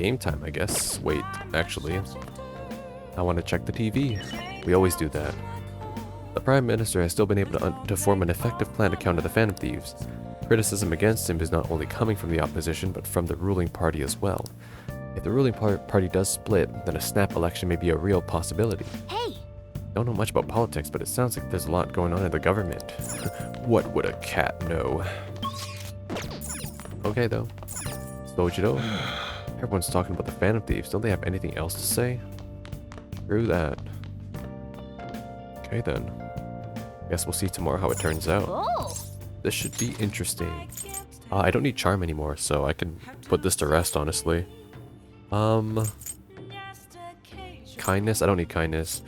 game time, I guess. Wait, actually, I want to check the TV. We always do that. The Prime Minister has still been able to form an effective plan to counter the Phantom Thieves. Criticism against him is not only coming from the opposition, but from the ruling party as well. If the ruling party does split, then a snap election may be a real possibility. Hey! Don't know much about politics, but it sounds like there's a lot going on in the government. What would a cat know? Okay, though. Sojiro. Everyone's talking about the Phantom Thieves. Don't they have anything else to say? Screw that. Okay, then. Guess we'll see tomorrow how it turns out. Oh! This should be interesting. I don't need charm anymore, so I can put this to rest, honestly. Kindness? I don't need kindness.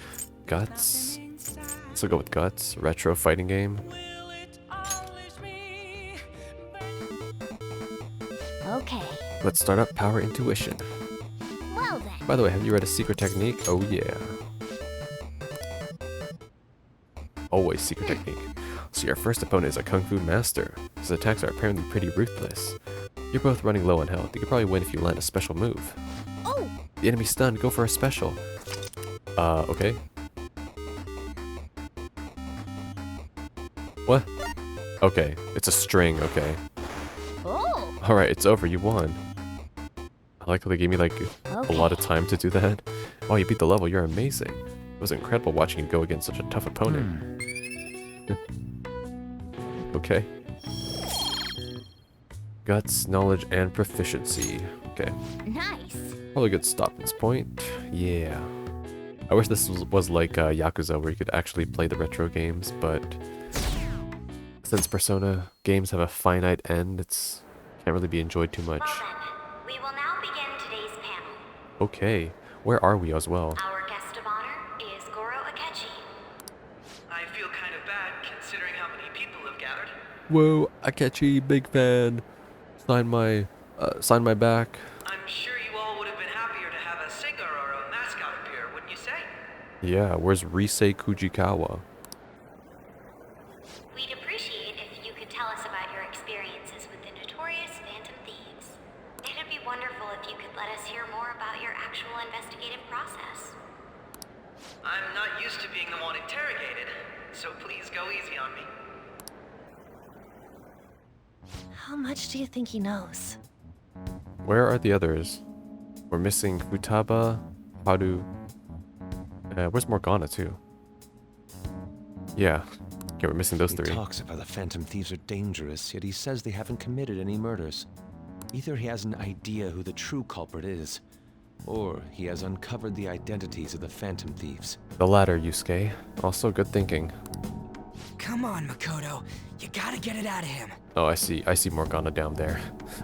Guts? Let's go with guts. Retro fighting game. Okay. Let's start up power intuition. Well then. By the way, have you read a secret technique? Oh yeah. Always secret technique. So your first opponent is a kung fu master. His attacks are apparently pretty ruthless. You're both running low on health. You could probably win if you land a special move. Oh! The enemy's stunned. Go for a special. Okay. What? Okay, it's a string, okay. Oh! Alright, it's over, you won. I like how they gave me like a lot of time to do that. Oh, you beat the level, you're amazing. It was incredible watching you go against such a tough opponent. Okay. Guts, knowledge, and proficiency. Okay. Nice! Probably a good stop at this point. Yeah. I wish this was like Yakuza, where you could actually play the retro games, but since Persona games have a finite end, it's can't really be enjoyed too much. Well then, we will now begin today's panel. Okay, where are we as well? Our guest of honor is Akechi. I feel kind of bad considering how many people have gathered. Whoa, Akechi, big fan. Sign my back. I'm sure you all would have been happier to have a singer or a mascot appear, wouldn't you say? Yeah, where's Risei Kujikawa? We'd appreciate if you could tell us about your experiences with the notorious Phantom Thieves. It'd be wonderful if you could let us hear more about your actual investigative process. I'm not used to being the one interrogated, so please go easy on me. How much do you think he knows? Where are the others? We're missing Futaba, Haru. Where's Morgana too? Yeah. Okay, we're missing those He three. talks about the Phantom Thieves are dangerous, yet he says they haven't committed any murders. Either he has an idea who the true culprit is, or he has uncovered the identities of the Phantom Thieves. The latter, Yusuke. Also, good thinking. Come on, Makoto. You gotta get it out of him. Oh, I see Morgana down there,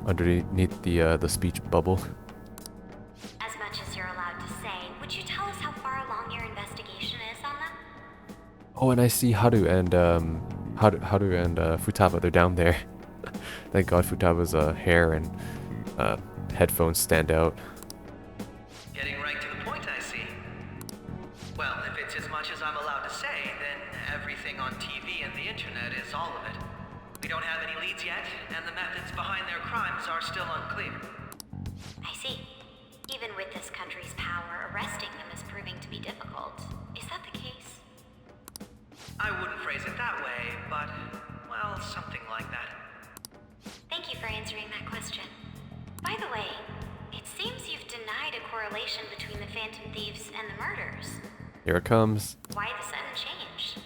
underneath the speech bubble. As much as you're allowed to say, would you tell us how far along your investigation is on them? Oh, and I see Haru and Futaba. They're down there. Thank God Futaba's hair and headphones stand out. Getting right to the point, I see. Well, if it's as much as I'm allowed to say, then everything on TV and the internet is all of it. We don't have any leads yet, and the methods behind their crimes are still unclear. I see. Even with this country's power, arresting them is proving to be difficult. Is that the case? I wouldn't phrase it that way, but, well, something like that. Thank you for answering that question. By the way, it seems you've denied a correlation between the Phantom Thieves and the murders. Here it comes. Why the sudden change?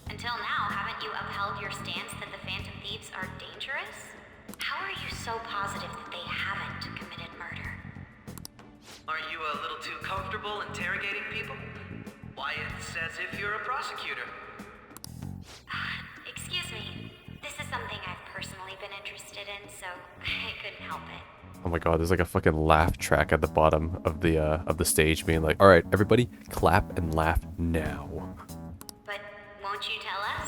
Until now, haven't you upheld your stance that the Phantom Thieves are dangerous? How are you so positive that they haven't committed murder? Aren't you a little too comfortable interrogating people? Why, it's as if you're a prosecutor. Excuse me. This is something I've personally been interested in, so I couldn't help it. Oh my God, there's like a fucking laugh track at the bottom of the stage, being like, "All right, everybody, clap and laugh now." But won't you tell us?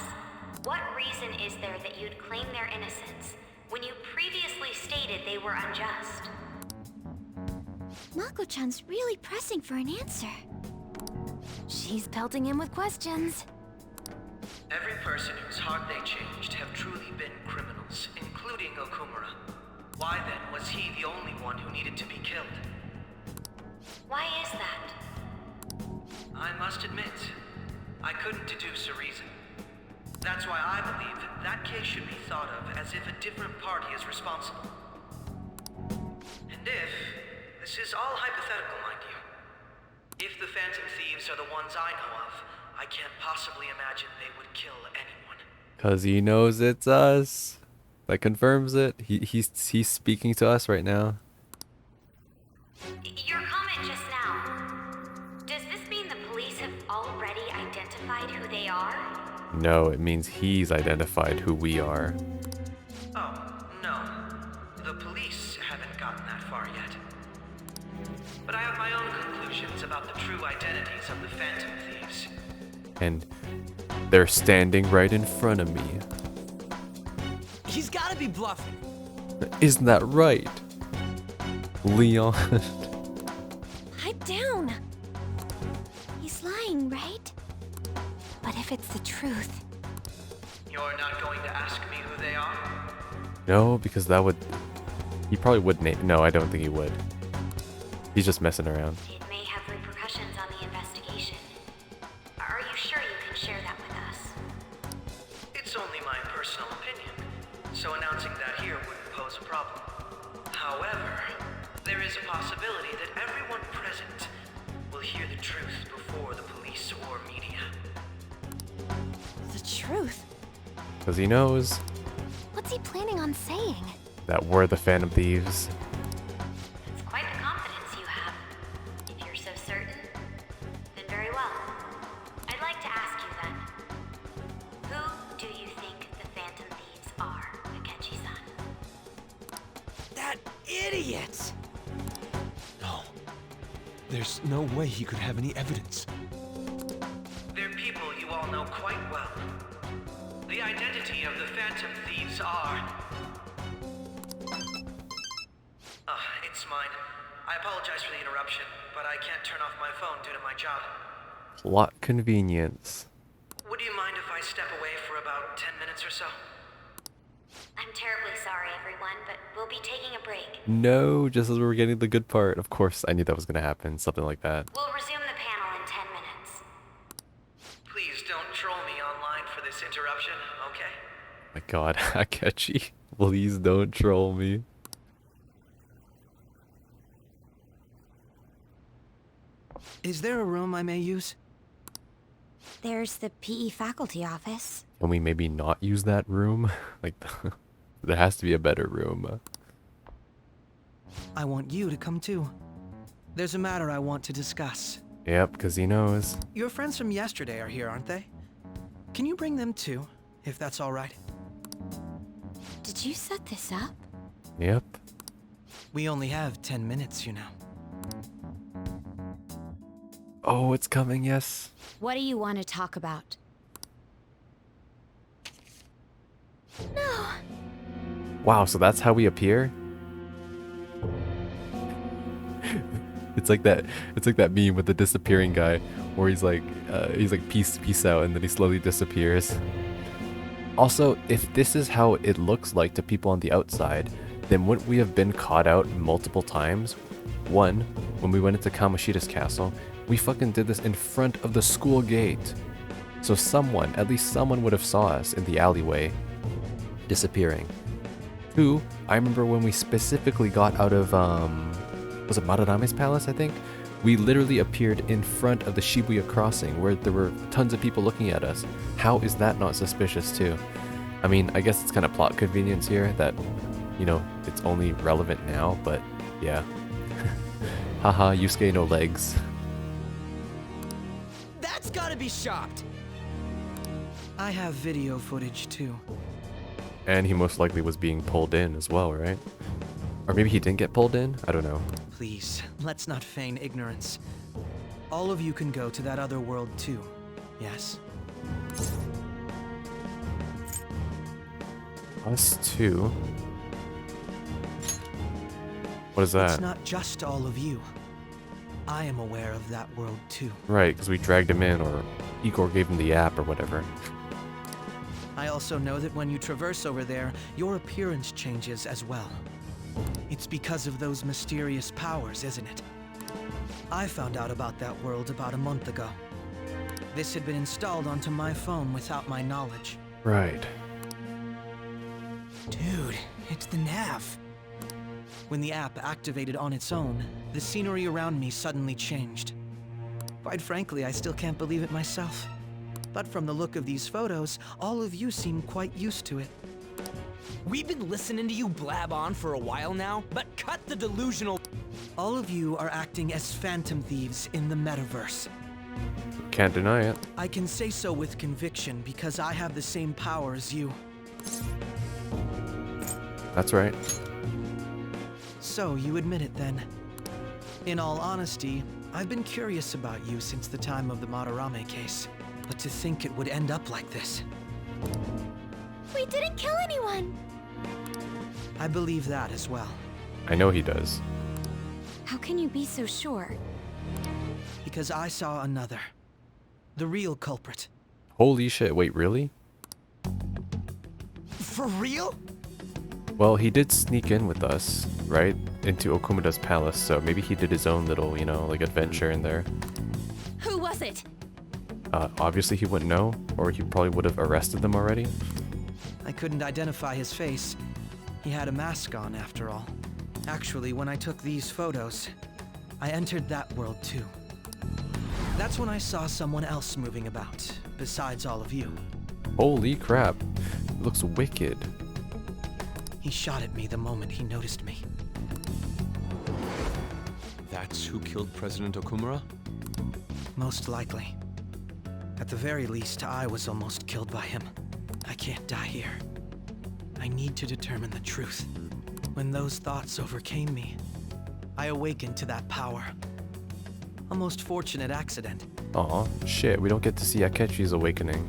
What reason is there that you'd claim their innocence when you previously stated they were unjust? Mako-chan's really pressing for an answer. She's pelting him with questions. Every person whose heart they changed have truly been criminals, including Okumura. Why then was he the only one who needed to be killed? Why is that? I must admit, I couldn't deduce a reason. That's why I believe that case should be thought of as if a different party is responsible. And if, this is all hypothetical, mind you, if the Phantom Thieves are the ones I know of, I can't possibly imagine they would kill anyone. Cause he knows it's us. That confirms it. He's speaking to us right now. Your comment just now, does this mean the police have already identified who they are? No, it means he's identified who we are. Oh, no. The police haven't gotten that far yet. But I have my own conclusions about the true identities of the Phantom Thieves. And they're standing right in front of me. He's gotta be bluffing. Isn't that right, Leon? Pipe down. He's lying, right? But if it's the truth, You're not going to ask me who they are? No, because that would... He probably wouldn't... No, I don't think he would. He's just messing around. It may have repercussions on the investigation. Are you sure you can share that with us? It's only my personal opinion, so announcing that here wouldn't pose a problem. However, there is a possibility that everyone present will hear the truth before the police or media. the truth. Because he knows What's he planning on saying? that we're the Phantom Thieves. It's quite the confidence you have. If you're so certain, then very well. I'd like to ask you then, who do you think the Phantom Thieves are, Akechi-san? That idiot! No. There's no way he could have any evidence. They're people you all know quite well. The identity of the Phantom Thieves are... it's mine. I apologize for the interruption, but I can't turn off my phone due to my job. Plot convenience. Would you mind if I step away for about 10 minutes or so? I'm terribly sorry, everyone, but we'll be taking a break. No, just as we were getting the good part. Of course, I knew that was going to happen. Something like that. We'll resume the panel in 10 minutes. Please don't troll me online for this interruption, okay? My god, Akechi. Please don't troll me. Is there a room I may use? There's the PE faculty office. Can we maybe not use that room? Like, there has to be a better room. I want you to come too. There's a matter I want to discuss. Yep, because he knows. Your friends from yesterday are here, aren't they? Can you bring them too, if that's all right? Did you set this up? Yep. We only have 10 minutes, you know. Oh, it's coming, yes. What do you want to talk about? No. Wow, so that's how we appear? It's like that meme with the disappearing guy where he's like peace out, and then he slowly disappears. Also, if this is how it looks like to people on the outside, then wouldn't we have been caught out multiple times? One, when we went into Kamoshida's castle, we fucking did this in front of the school gate. So someone, at least someone would have saw us in the alleyway disappearing. Two, I remember when we specifically got out of, was it Madarame's palace, I think? We literally appeared in front of the Shibuya crossing where there were tons of people looking at us. How is that not suspicious too? I mean, I guess it's kind of plot convenience here that, you know, it's only relevant now, but yeah. Haha, Yusuke no legs. That's gotta be shopped! I have video footage too. And he most likely was being pulled in as well, right? Or maybe he didn't get pulled in? I don't know. Please, let's not feign ignorance. All of you can go to that other world too, yes? Us too? What is It's that? not just all of you. I am aware of that world too. Right, because we dragged him in, or Igor gave him the app or whatever. I also know that when you traverse over there, your appearance changes as well. It's because of those mysterious powers, isn't it? I found out about that world about a month ago. This had been installed onto my phone without my knowledge. Right. Dude, it's the nav. When the app activated on its own, the scenery around me suddenly changed. Quite frankly, I still can't believe it myself. But from the look of these photos, all of you seem quite used to it. We've been listening to you blab on for a while now, but cut the delusional. All of you are acting as phantom thieves in the metaverse. Can't deny it. I can say so with conviction because I have the same power as you. That's right. So you admit it then. In all honesty, I've been curious about you since the time of the Madarame case. But to think it would end up like this. We didn't kill anyone! I believe that as well. I know he does. How can you be so sure? Because I saw another. The real culprit. Holy shit, wait, really? For real? Well, he did sneak in with us, right? Into Okumura's palace, so maybe he did his own little, you know, like adventure in there. Who was it? Obviously he wouldn't know, or he probably would have arrested them already. I couldn't identify his face. He had a mask on, after all. Actually, when I took these photos, I entered that world too. That's when I saw someone else moving about, besides all of you. Holy crap. Looks wicked. He shot at me the moment he noticed me. That's who killed President Okumura? Most likely. At the very least, I was almost killed by him. I can't die here. I need to determine the truth. When those thoughts overcame me, I awakened to that power. A most fortunate accident. Aw, shit, we don't get to see Akechi's awakening.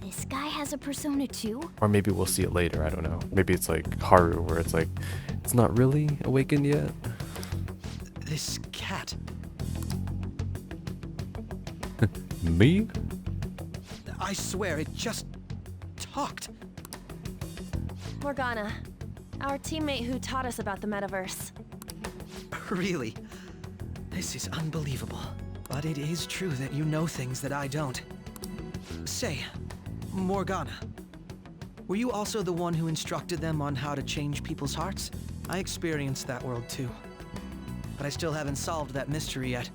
This guy has a persona too? Or maybe we'll see it later, I don't know. Maybe it's like Haru, where it's like, it's not really awakened yet. This cat. Me? I swear, it just talked. Morgana, our teammate who taught us about the metaverse. Really? This is unbelievable. But it is true that you know things that I don't. Say, Morgana, were you also the one who instructed them on how to change people's hearts? I experienced that world too. But I still haven't solved that mystery yet.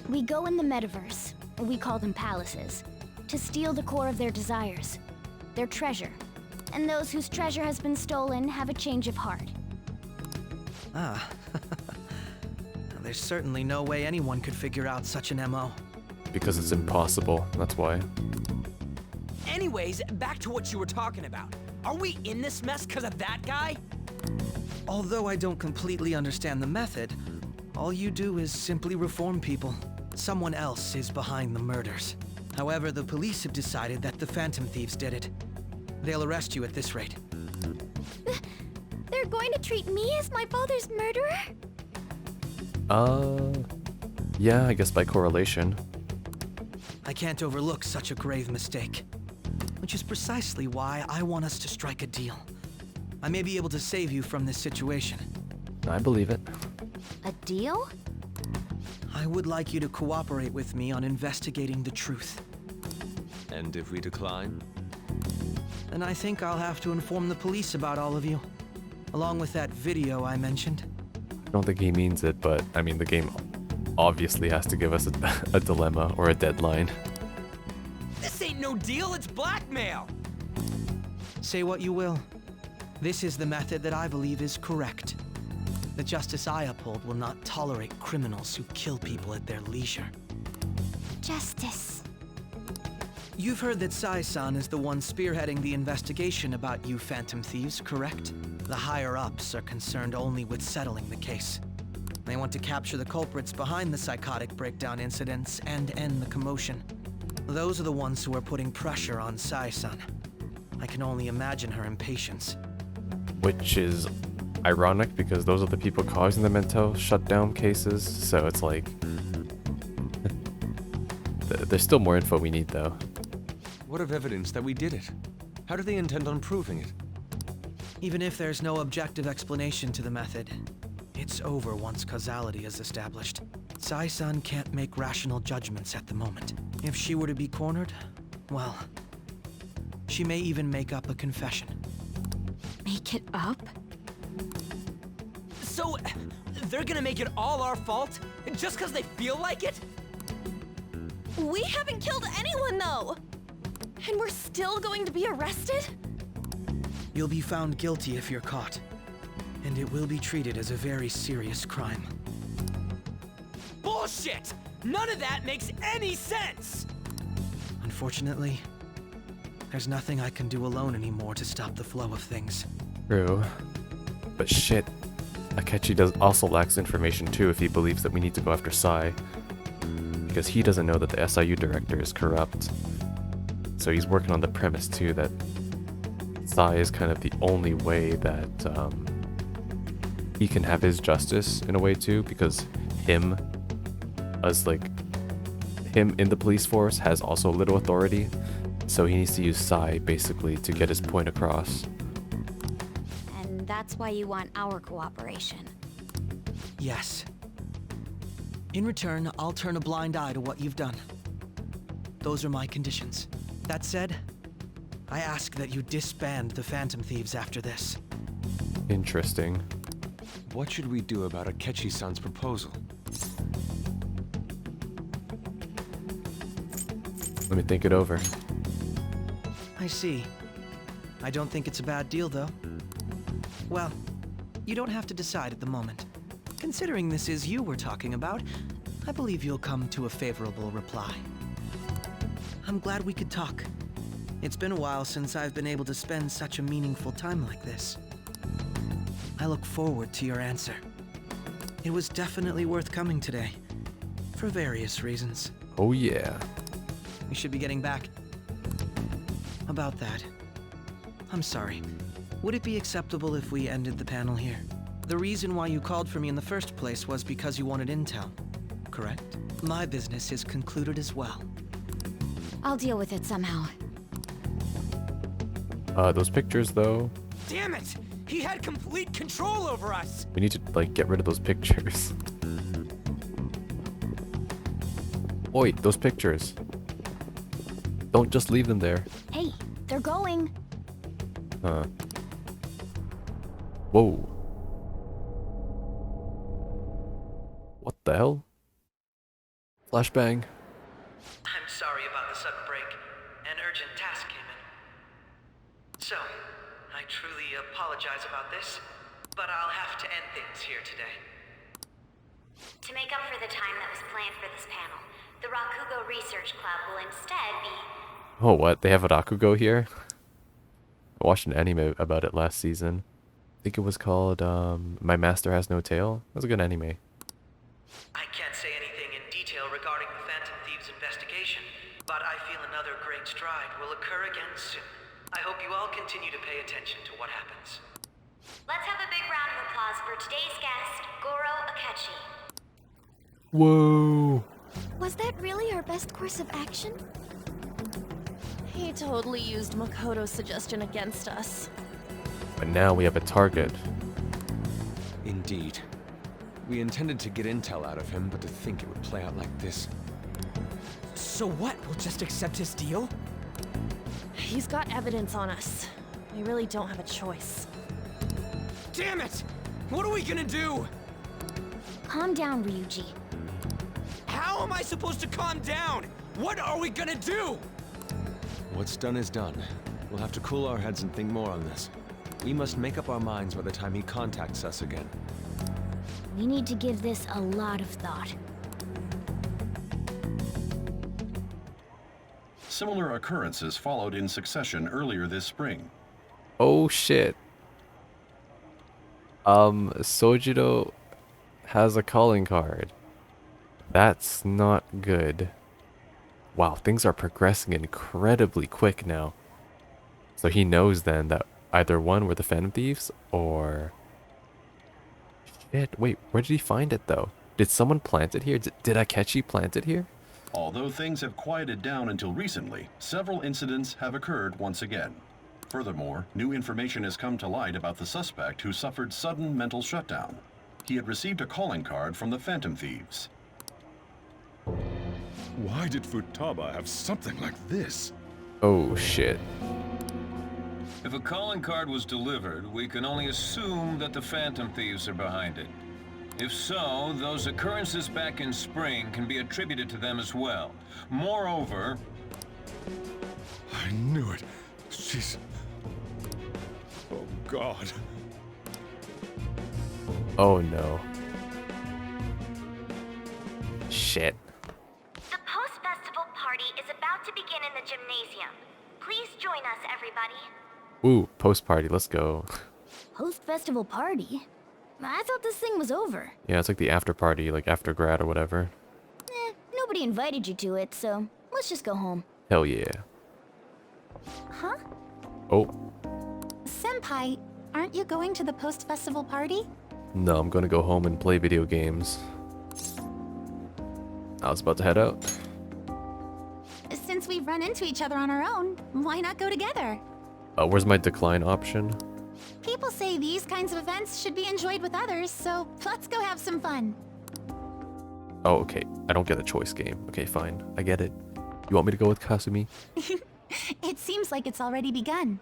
We go in the metaverse, we call them palaces, to steal the core of their desires, their treasure. And those whose treasure has been stolen have a change of heart. Ah. There's certainly no way anyone could figure out such an MO. Because it's impossible, that's why. Anyways, back to what you were talking about. Are we in this mess because of that guy? Although I don't completely understand the method, all you do is simply reform people. Someone else is behind the murders. However, the police have decided that the Phantom Thieves did it. They'll arrest you at this rate. They're going to treat me as my father's murderer? Yeah, I guess by correlation. I can't overlook such a grave mistake. Which is precisely why I want us to strike a deal. I may be able to save you from this situation. I believe it. A deal? I would like you to cooperate with me on investigating the truth. And if we decline? And I think I'll have to inform the police about all of you. Along with that video I mentioned. I don't think he means it, but I mean, the game obviously has to give us a dilemma or a deadline. This ain't no deal, it's blackmail! Say what you will. This is the method that I believe is correct. The justice I uphold will not tolerate criminals who kill people at their leisure. Justice. You've heard that Sai-san is the one spearheading the investigation about you Phantom Thieves, correct? The higher-ups are concerned only with settling the case. They want to capture the culprits behind the psychotic breakdown incidents and end the commotion. Those are the ones who are putting pressure on Sai-san. I can only imagine her impatience. Which is ironic because those are the people causing the mental shutdown cases, so it's like... There's still more info we need though. What of evidence that we did it? How do they intend on proving it? Even if there's no objective explanation to the method, it's over once causality is established. Sai-san can't make rational judgments at the moment. If she were to be cornered, well, she may even make up a confession. Make it up? So, they're gonna make it all our fault? Just because they feel like it? We haven't killed anyone, though! And we're still going to be arrested? You'll be found guilty if you're caught, and it will be treated as a very serious crime. Bullshit! None of that makes any sense! Unfortunately, there's nothing I can do alone anymore to stop the flow of things. True. But shit, Akechi also lacks information too if he believes that we need to go after Sai. Because he doesn't know that the SIU director is corrupt. So he's working on the premise too that Sai is kind of the only way that he can have his justice in a way too, because him in the police force has also little authority. So he needs to use Sai basically to get his point across. And that's why you want our cooperation. Yes. In return, I'll turn a blind eye to what you've done. Those are my conditions. That said, I ask that you disband the Phantom Thieves after this. Interesting. What should we do about Akechi-san's proposal? Let me think it over. I see. I don't think it's a bad deal, though. Well, you don't have to decide at the moment. Considering this is you we're talking about, I believe you'll come to a favorable reply. I'm glad we could talk. It's been a while since I've been able to spend such a meaningful time like this. I look forward to your answer. It was definitely worth coming today, for various reasons. Oh yeah. We should be getting back. About that, I'm sorry. Would it be acceptable if we ended the panel here? The reason why you called for me in the first place was because you wanted intel, correct? My business is concluded as well. I'll deal with it somehow. Those pictures though. Damn it! He had complete control over us! We need to like get rid of those pictures. Oi, those pictures. Don't just leave them there. Hey, they're going. Whoa. What the hell? Flashbang. I'm sorry about the sudden break. An urgent task came in. So, I truly apologize about this, but I'll have to end things here today. To make up for the time that was planned for this panel, the Rakugo Research Club will instead be... Oh, what? They have a Rakugo here? I watched an anime about it last season. I think it was called, My Master Has No Tail. It was a good anime. I can't say anything in detail regarding the Phantom Thieves investigation, but I feel another great stride will occur again soon. I hope you all continue to pay attention to what happens. Let's have a big round of applause for today's guest, Goro Akechi. Whoa! Was that really our best course of action? He totally used Makoto's suggestion against us. But now we have a target. Indeed. We intended to get intel out of him, but to think it would play out like this. So what? We'll just accept his deal? He's got evidence on us. We really don't have a choice. Damn it! What are we gonna do? Calm down, Ryuji. How am I supposed to calm down? What are we gonna do? What's done is done. We'll have to cool our heads and think more on this. We must make up our minds by the time he contacts us again. We need to give this a lot of thought. Similar occurrences followed in succession earlier this spring. Oh shit. Sojiro has a calling card. That's not good. Wow, things are progressing incredibly quick now. So he knows then that either one were the Phantom Thieves or... Shit, wait, where did he find it though? Did someone plant it here? Did Akechi plant it here? Although things have quieted down until recently, several incidents have occurred once again. Furthermore, new information has come to light about the suspect who suffered sudden mental shutdown. He had received a calling card from the Phantom Thieves. Why did Futaba have something like this? Oh shit. If a calling card was delivered, we can only assume that the Phantom Thieves are behind it. If so, those occurrences back in spring can be attributed to them as well. Moreover... I knew it. She's... Oh, God. Oh no. Shit. The post-festival party is about to begin in the gymnasium. Please join us, everybody. Ooh, post party, let's go. Post-festival party? I thought this thing was over. Yeah, it's like the after party, like after grad or whatever. Nobody invited you to it, so let's just go home. Hell yeah. Huh? Oh, Senpai, aren't you going to the post-festival party? no, I'm gonna go home and play video games. I was about to head out. Since we've run into each other on our own, why not go together? Where's my decline option? People say these kinds of events should be enjoyed with others, so let's go have some fun. Oh, okay. I don't get a choice game. Okay, fine. I get it. You want me to go with Kasumi? It seems like it's already begun.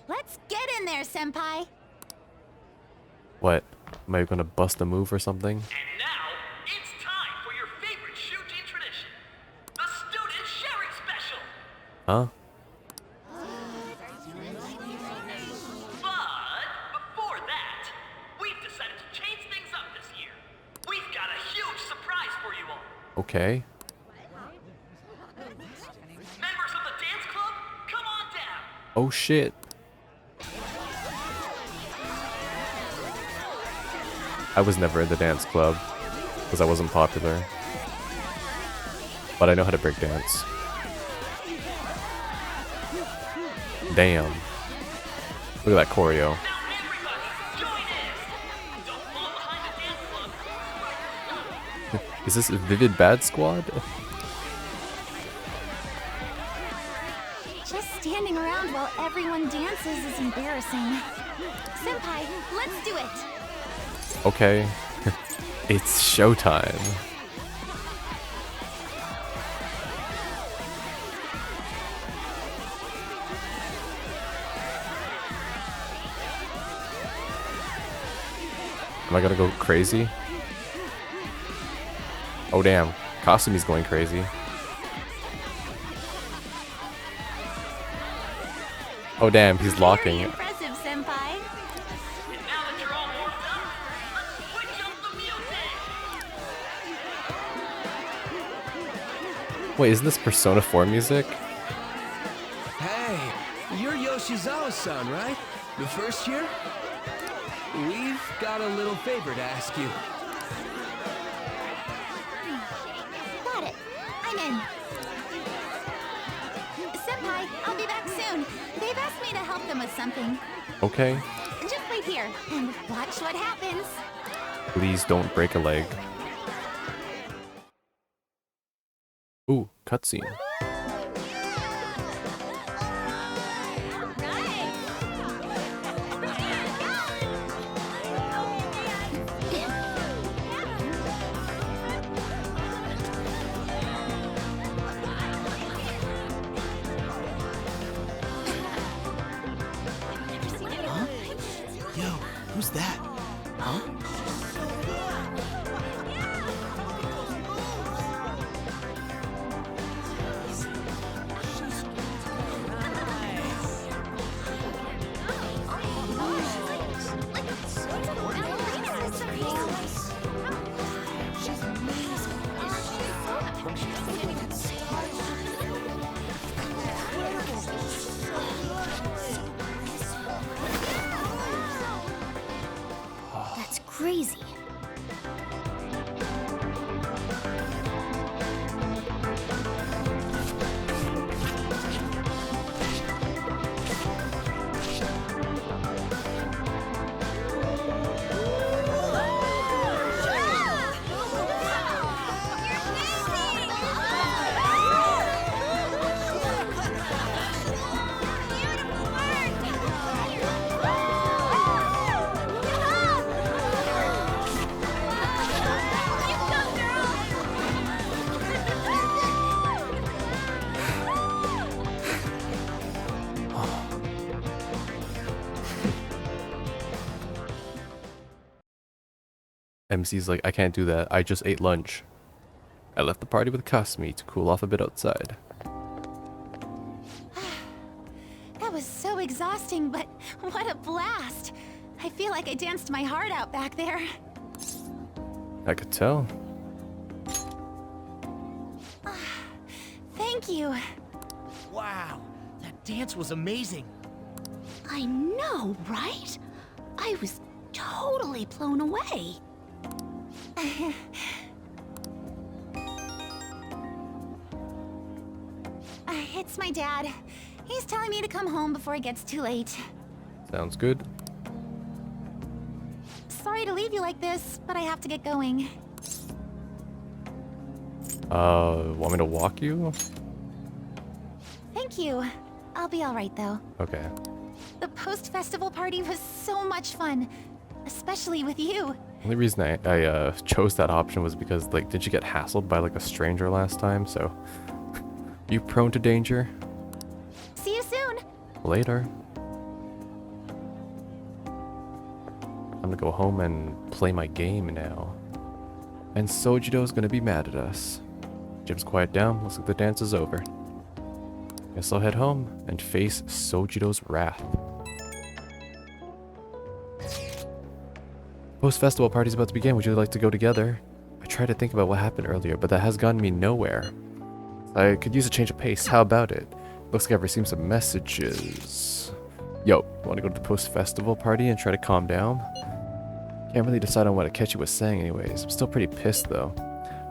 Let's get in there, Senpai! What? Am I gonna bust a move or something? And now, it's time for your favorite Shujin tradition, the Student Sharing Special! Huh? But before that, we've decided to change things up this year. We've got a huge surprise for you all. Okay. Members of the dance club, come on down. Oh shit. I was never in the dance club because I wasn't popular. But I know how to break dance. Damn. Look at that choreo. Now everybody, join in. Don't fall behind the dance club. Is this a Vivid Bad Squad? Just standing around while everyone dances is embarrassing. Senpai, let's do it! Okay. It's showtime. Am I gonna go crazy? Oh damn, Kasumi's going crazy. Oh damn, he's locking. Very impressive, Senpai. And now that you're all warmed up, let's switch up the music. Wait, isn't this Persona 4 music? Hey, you're Yoshizawa-san, right? The first year? We've got a little favor to ask you. Got it. I'm in. Senpai, I'll be back soon. They've asked me to help them with something. Okay. Just wait here and watch what happens. Please don't break a leg. Ooh, cutscene. Yo, who's that? Huh? That's crazy. MC's like, I can't do that. I just ate lunch. I left the party with Kasumi to cool off a bit outside. That was so exhausting, but what a blast! I feel like I danced my heart out back there. I could tell. Thank you. Wow, that dance was amazing. I know, right? I was totally blown away. It's my dad. He's telling me to come home before it gets too late. Sounds good. Sorry to leave you like this, but I have to get going. Want me to walk you? Thank you. I'll be alright though. Okay. The post-festival party was so much fun. Especially with you. Only reason I chose that option was because, like, did you get hassled by, like, a stranger last time? So, you prone to danger? See you soon! Later. I'm gonna go home and play my game now. And Sojiro's gonna be mad at us. Jim's quiet down, looks like the dance is over. Guess I'll head home and face Sojiro's wrath. Post-festival party's about to begin. Would you like to go together? I tried to think about what happened earlier, but that has gotten me nowhere. I could use a change of pace. How about it? Looks like I've received some messages. Yo, want to go to the post-festival party and try to calm down? Can't really decide on what Akechi was saying anyways. I'm still pretty pissed though.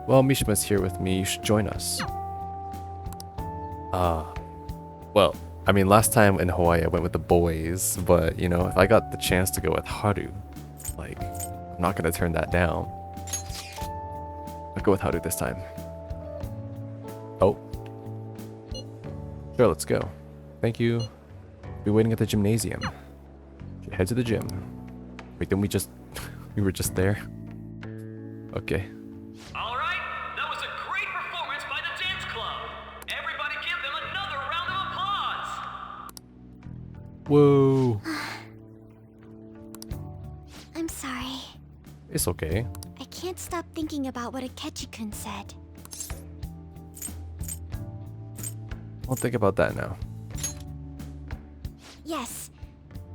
Well, Mishima's here with me. You should join us. Well, I mean, last time in Hawaii I went with the boys, but you know, if I got the chance to go with Haru, like, I'm not gonna turn that down. I'll go with Haru this time. Oh. Sure, let's go. Thank you. Be waiting at the gymnasium. Should head to the gym. Wait, didn't we just... we were just there? Okay. Alright, that was a great performance by the dance club. Everybody give them another round of applause. Whoa. I'm sorry. It's okay. I can't stop thinking about what Akechi-kun said. I'll think about that now. Yes.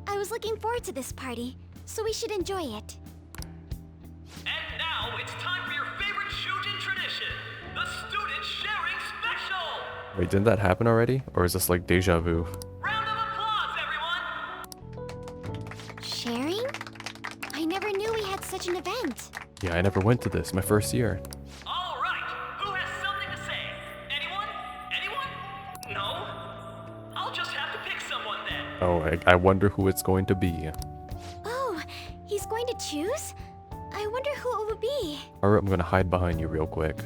I was looking forward to this party, so we should enjoy it. And now it's time for your favorite Shujin tradition, the student sharing special. Wait, didn't that happen already? Or is this like deja vu? Round of applause, everyone. Sharing? I never knew we had such an event. Yeah, I never went to this. My first year. All right, who has something to say? Anyone? Anyone? No? I'll just have to pick someone then. Oh, I wonder who it's going to be. Oh, he's going to choose? I wonder who it would be. Alright, I'm gonna hide behind you real quick.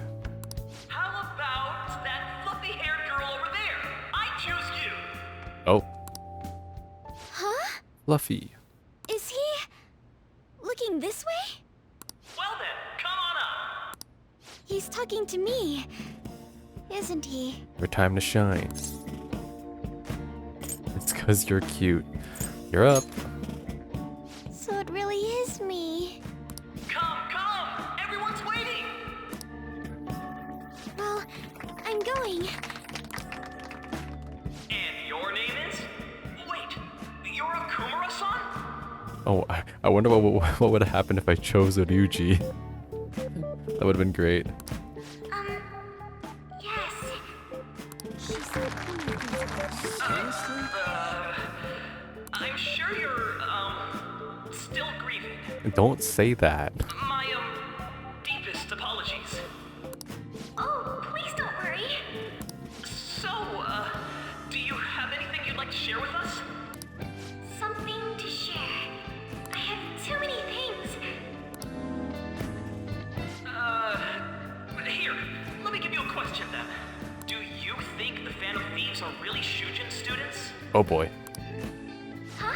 How about that fluffy-haired girl over there? I choose you. Oh, Huh? Fluffy. Is he looking this way? Well then, come on up. He's talking to me, isn't he? Your time to shine. It's cause you're cute. You're up. So it really is me. Come, everyone's waiting. Well, I'm going. And your name is? Wait, you're a Kumura-san? Oh, I wonder what would have happened if I chose a Ryuji. That would have been great. Yes. She's I'm sure you're, still grieving. Don't say that. My, deepest apologies. Oh, please don't worry. So, do you have anything you'd like to share with us? Something to share. I have too many things. Here, let me give you a question then. Do you think the Phantom Thieves are really Shujin students? Oh boy. Huh?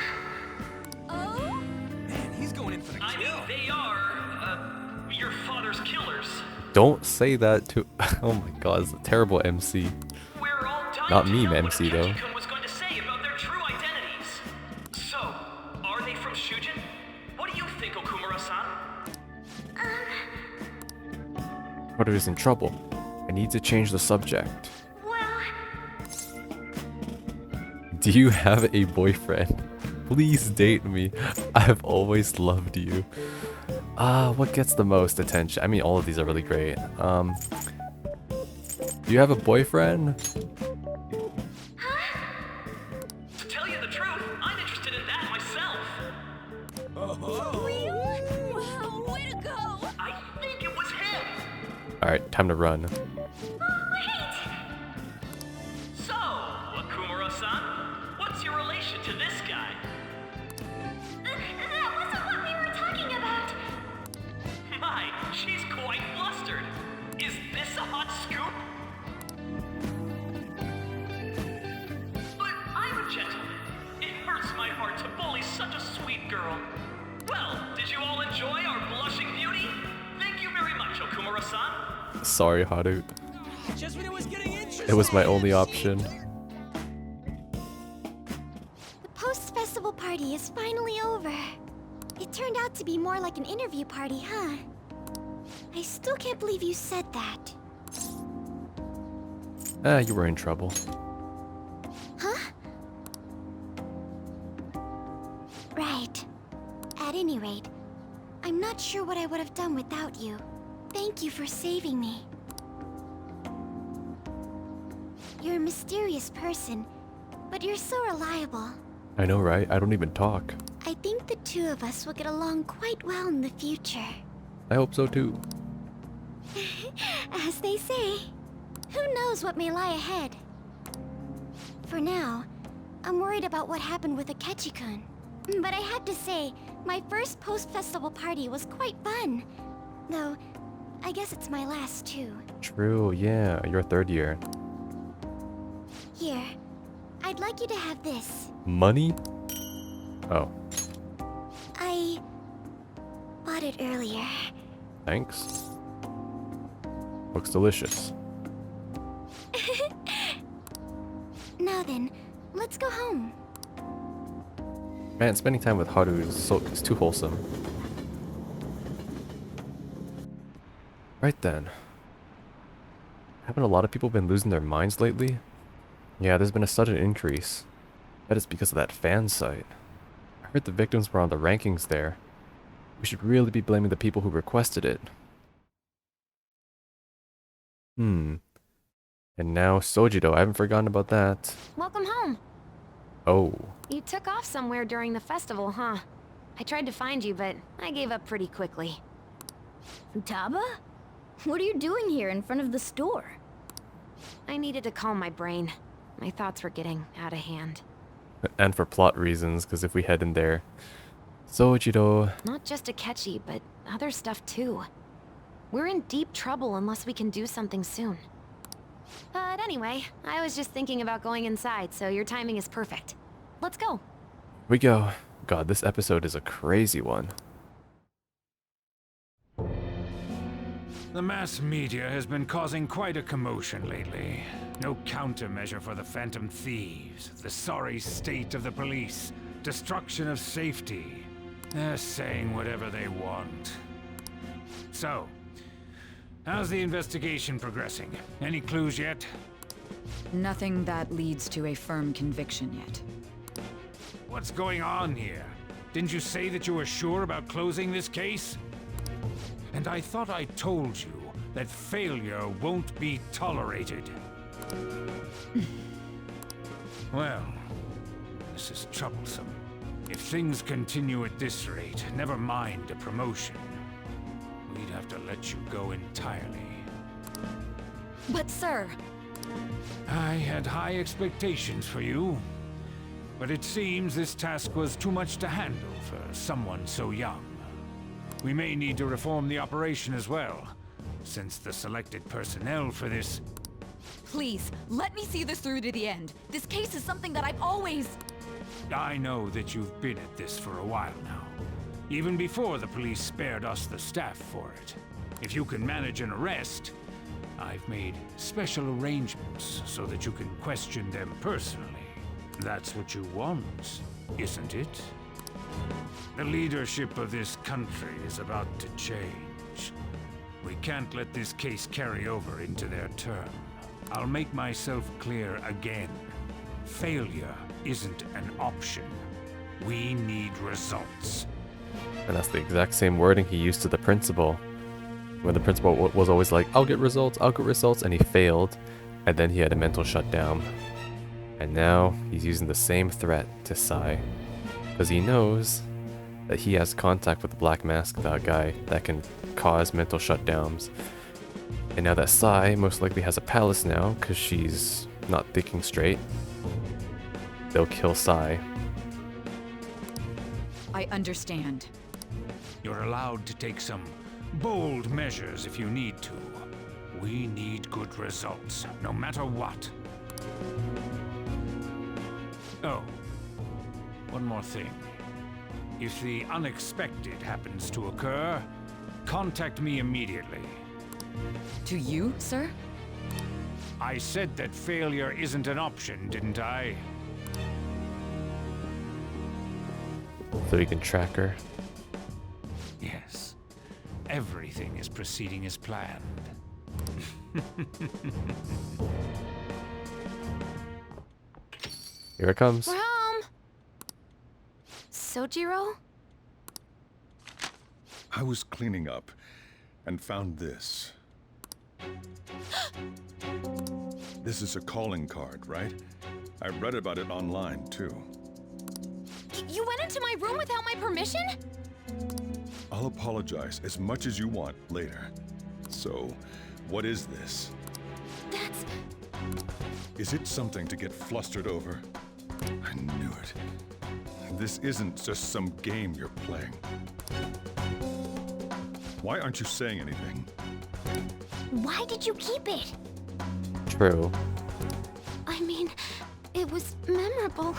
Oh? Man, he's going in for the kill. I mean, they are, your father's killers. Don't say that to... Oh my god, it's a terrible MC. We're all dying Not to meme know MC what though. Akechi-kun was going to say about their true identities. So, are they from Shujin? What do you think, Okumura-san? Haru is in trouble. I need to change the subject. Well, Do you have a boyfriend? Please date me. I've always loved you. What gets the most attention? I mean, all of these are really great. Do you have a boyfriend? To tell you the truth, I'm interested in that myself. Wow, way to go! I think it was him. Alright, time to run. wait! So, Akumura-san, what's your relation to this guy? That wasn't what we were talking about. My, she's quite flustered. Is this a hot scoop? But I'm a gentleman. It hurts my heart to bully such a sweet girl. Well, did you all enjoy our blushing beauty? Thank you very much, Okumura-san. Sorry, Haru. Just when it was getting interesting. It was my only option. The post-festival party is finally over. It turned out to be more like an interview party, huh? I still can't believe you said that. You were in trouble. Huh? Right. At any rate, I'm not sure what I would have done without you. Thank you for saving me. You're a mysterious person, but you're so reliable. I know, right? I don't even talk. I think the two of us will get along quite well in the future. I hope so too. As they say, who knows what may lie ahead? For now, I'm worried about what happened with Akechi-kun. But I have to say, my first post-festival party was quite fun. Though, I guess it's my last too. True, yeah. Your third year. Here, I'd like you to have this. Money? Oh, I bought it earlier. thanks. Looks delicious. Now then, let's go home. Man, spending time with Haru is too wholesome. Right then. Haven't a lot of people been losing their minds lately? Yeah, there's been a sudden increase. Bet it's because of that fan site. I heard the victims were on the rankings there. We should really be blaming the people who requested it. And now Sojiro, I haven't forgotten about that. Welcome home. Oh, You took off somewhere during the festival, huh? I tried to find you, but I gave up pretty quickly. Futaba? What are you doing here in front of the store? I needed to calm my brain. My thoughts were getting out of hand. and for plot reasons, because if we head in there... Sojiro... Not just Akechi, but other stuff too. We're in deep trouble unless we can do something soon. But anyway, I was just thinking about going inside, so your timing is perfect. Let's go. We go. God, this episode is a crazy one. The mass media has been causing quite a commotion lately. No countermeasure for the Phantom Thieves, the sorry state of the police, destruction of safety. They're saying whatever they want. So, how's the investigation progressing? Any clues yet? Nothing that leads to a firm conviction yet. What's going on here? Didn't you say that you were sure about closing this case? And I thought I told you that failure won't be tolerated. Well, this is troublesome. If things continue at this rate, never mind a promotion. We'd have to let you go entirely. But sir... I had high expectations for you. But it seems this task was too much to handle for someone so young. We may need to reform the operation as well, since the selected personnel for this... Please, let me see this through to the end. This case is something that I've always... I know that you've been at this for a while now. Even before the police spared us the staff for it. If you can manage an arrest, I've made special arrangements so that you can question them personally. That's what you want, isn't it? The leadership of this country is about to change. We can't let this case carry over into their term. I'll make myself clear again. Failure isn't an option. We need results. And that's the exact same wording he used to the principal. When the principal was always like, I'll get results, and he failed. And then he had a mental shutdown. And now he's using the same threat to Sai. Because he knows that he has contact with the Black Mask, that guy that can cause mental shutdowns. And now that Sai most likely has a palace now, because she's not thinking straight, they'll kill Sai. I understand. You're allowed to take some bold measures if you need to. We need good results, no matter what. Oh, one more thing. If the unexpected happens to occur, contact me immediately. To you, sir? I said that failure isn't an option, didn't I? So he can track her. Yes. Everything is proceeding as planned. Here it comes. We're home! Sojiro? I was cleaning up and found this. This is a calling card, right? I read about it online, too. You went into my room without my permission? I'll apologize as much as you want later. So, what is this? That's... Is it something to get flustered over? I knew it. This isn't just some game you're playing. Why aren't you saying anything? Why did you keep it? True. I mean, it was memorable.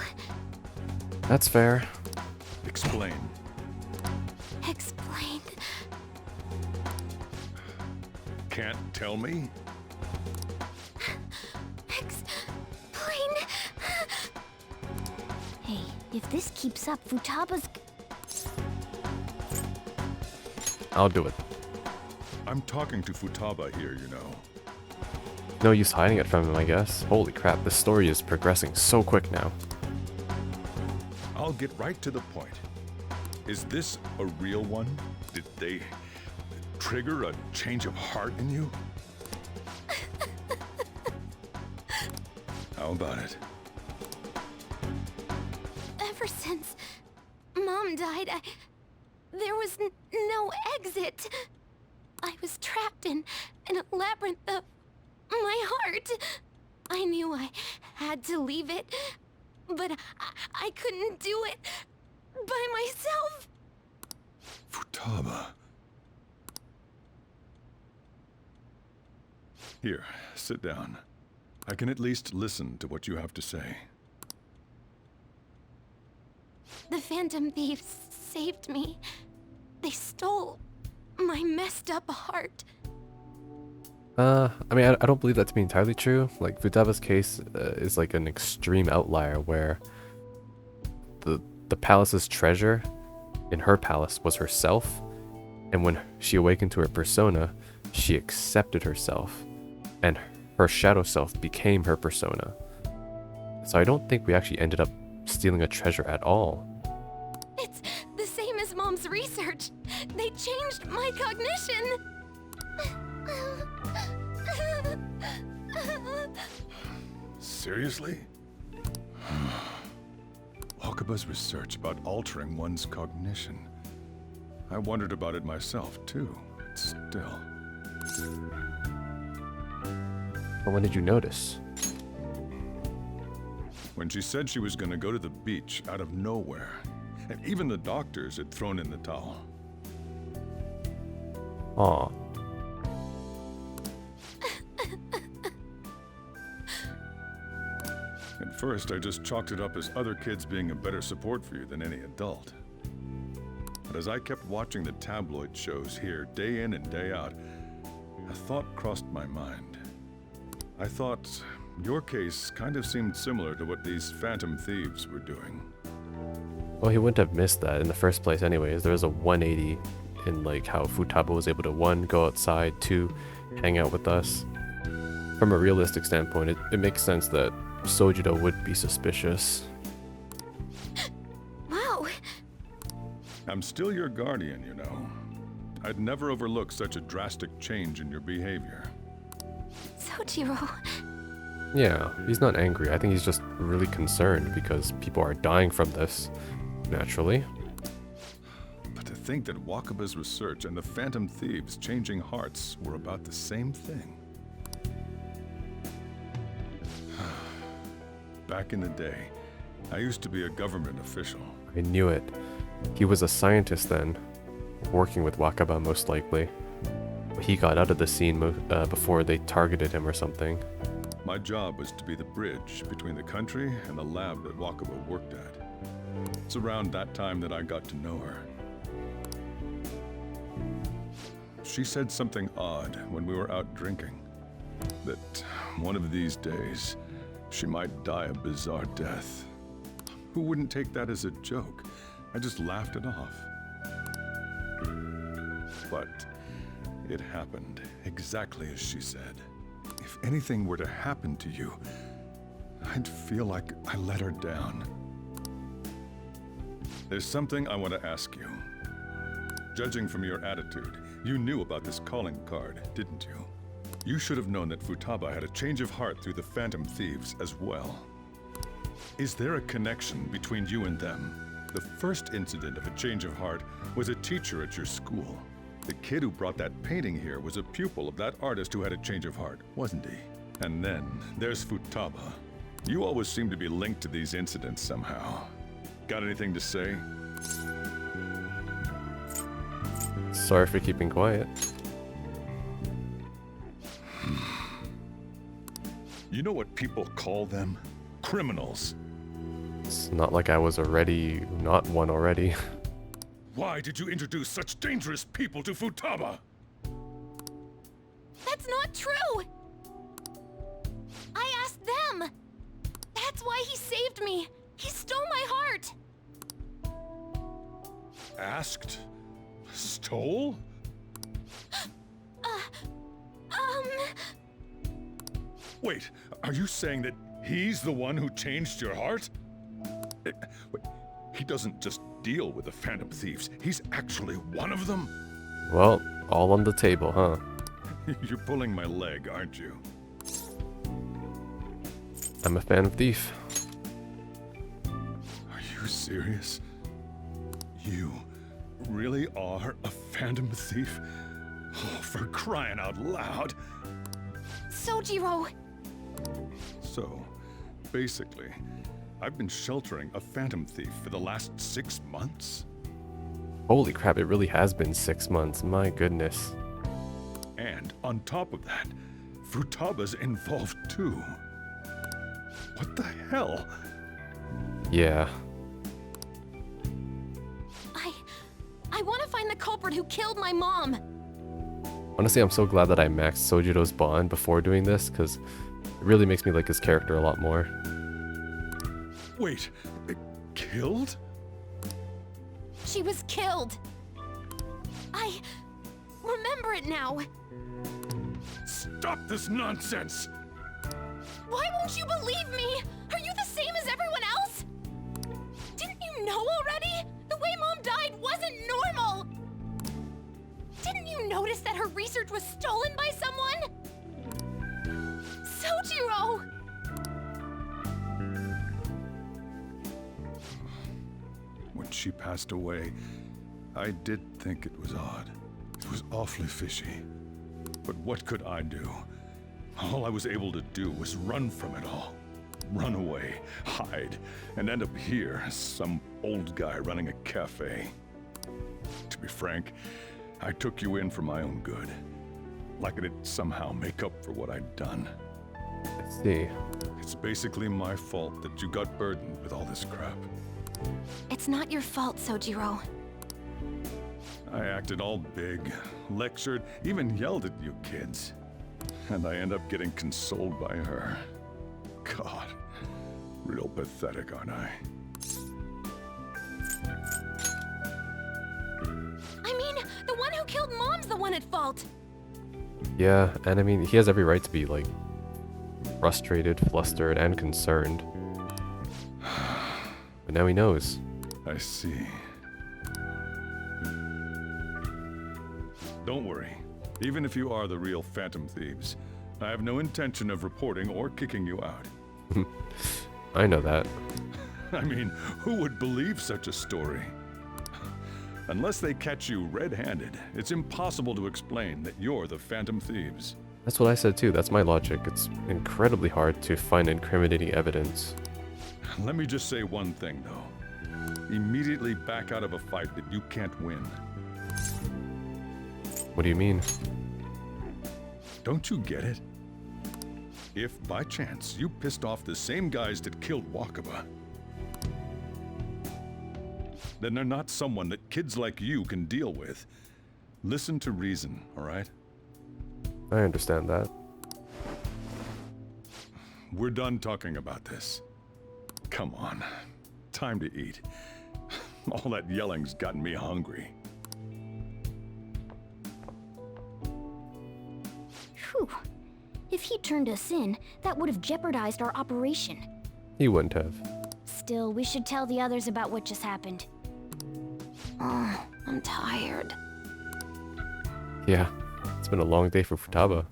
That's fair. Explain. Explain. Can't tell me? Explain. Hey, if this keeps up, Futaba's... I'll do it. I'm talking to Futaba here, you know. No use hiding it from him, I guess. Holy crap, this story is progressing so quick now. I'll get right to the point. Is this a real one? Did they trigger a change of heart in you? How about it? Ever since Mom died, there was no exit. I was trapped in a labyrinth of my heart. I knew I had to leave it, but I couldn't do it by myself. Futaba. Here, sit down. I can at least listen to what you have to say. The Phantom Thieves saved me. They stole my messed up heart. I mean, I don't believe that to be entirely true. Like, Futaba's case is like an extreme outlier where the palace's treasure in her palace was herself, and when she awakened to her persona, she accepted herself, and her shadow self became her persona. So I don't think we actually ended up stealing a treasure at all. It's the same as Mom's research. They changed my cognition. Seriously? Wakaba's research about altering one's cognition. I wondered about it myself, too. Still. But when did you notice? When she said she was going to go to the beach out of nowhere. And even the doctors had thrown in the towel. Aw. At first, I just chalked it up as other kids being a better support for you than any adult. But as I kept watching the tabloid shows here, day in and day out, a thought crossed my mind. I thought your case kind of seemed similar to what these Phantom Thieves were doing. Well, he wouldn't have missed that in the first place anyways. There was a 180 in like how Futaba was able to, one, go outside, two, hang out with us. From a realistic standpoint, it makes sense that Sojiro would be suspicious. Wow. I'm still your guardian, you know. I'd never overlook such a drastic change in your behavior. Sojiro. Yeah, he's not angry. I think he's just really concerned because people are dying from this, naturally. But to think that Wakaba's research and the Phantom Thieves' changing hearts were about the same thing. Back in the day, I used to be a government official. I knew it. He was a scientist then, working with Wakaba most likely. He got out of the scene before they targeted him or something. My job was to be the bridge between the country and the lab that Wakaba worked at. It's around that time that I got to know her. She said something odd when we were out drinking. That one of these days, she might die a bizarre death. Who wouldn't take that as a joke? I just laughed it off. But it happened exactly as she said. If anything were to happen to you, I'd feel like I let her down. There's something I want to ask you. Judging from your attitude, you knew about this calling card, didn't you? You should have known that Futaba had a change of heart through the Phantom Thieves as well. Is there a connection between you and them? The first incident of a change of heart was a teacher at your school. The kid who brought that painting here was a pupil of that artist who had a change of heart, wasn't he? And then there's Futaba. You always seem to be linked to these incidents somehow. Got anything to say? Sorry for keeping quiet. You know what people call them? Criminals. It's not like I was already not one already. Why did you introduce such dangerous people to Futaba? That's not true! I asked them! That's why he saved me! He stole my heart! Asked? Stole? Wait, are you saying that he's the one who changed your heart? Wait, he doesn't just deal with the Phantom Thieves, he's actually one of them? Well, all on the table, huh? You're pulling my leg, aren't you? I'm a Phantom Thief. Are you serious? You really are a Phantom Thief? Oh, for crying out loud! Sojiro! So, basically, I've been sheltering a Phantom Thief for the last 6 months? Holy crap, it really has been 6 months, my goodness. And on top of that, Futaba's involved too. What the hell? Yeah. I want to find the culprit who killed my mom! Honestly, I'm so glad that I maxed Sojiro's bond before doing this, because it really makes me like his character a lot more. Wait, killed? She was killed! I remember it now! Stop this nonsense! Why won't you believe me? Are you the same as everyone else? Didn't you know already? The way Mom died wasn't normal! Didn't you notice that her research was stolen by someone? Sojiro! When she passed away, I did think it was odd. It was awfully fishy. But what could I do? All I was able to do was run from it all. Run away, hide, and end up here as some old guy running a cafe. To be frank, I took you in for my own good. Like it'd somehow make up for what I'd done. I see. It's basically my fault that you got burdened with all this crap. It's not your fault, Sojiro. I acted all big, lectured, even yelled at you kids. And I end up getting consoled by her. God, real pathetic, aren't I? I mean, The one who killed Mom's the one at fault! Yeah, and I mean, he has every right to be, like, frustrated, flustered, and concerned. But now he knows. I see. Don't worry. Even if you are the real Phantom Thieves, I have no intention of reporting or kicking you out. I know that. I mean, who would believe such a story? Unless they catch you red-handed, it's impossible to explain that you're the Phantom Thieves. That's what I said too, that's my logic. It's incredibly hard to find incriminating evidence. Let me just say one thing, though. Immediately back out of a fight that you can't win. What do you mean? Don't you get it? If, by chance, you pissed off the same guys that killed Wakaba, then they're not someone that kids like you can deal with. Listen to reason, all right? I understand that. We're done talking about this. Come on. Time to eat. All that yelling's gotten me hungry. Phew. If he turned us in, that would have jeopardized our operation. He wouldn't have. Still, we should tell the others about what just happened. Oh, I'm tired. Yeah, it's been a long day for Futaba.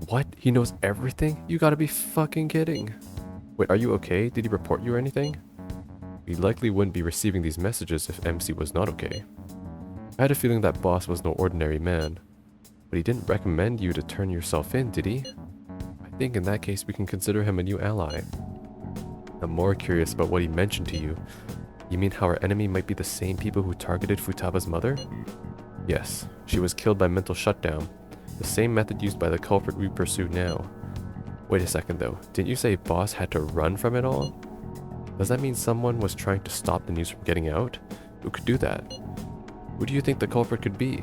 What? He knows everything? You gotta be fucking kidding. Wait, are you okay? Did he report you or anything? We likely wouldn't be receiving these messages if MC was not okay. I had a feeling that boss was no ordinary man. But he didn't recommend you to turn yourself in, did he? I think in that case we can consider him a new ally. I'm more curious about what he mentioned to you. You mean how our enemy might be the same people who targeted Futaba's mother? Yes, she was killed by mental shutdown, the same method used by the culprit we pursue now. Wait a second though, didn't you say boss had to run from it all? Does that mean someone was trying to stop the news from getting out? Who could do that? Who do you think the culprit could be?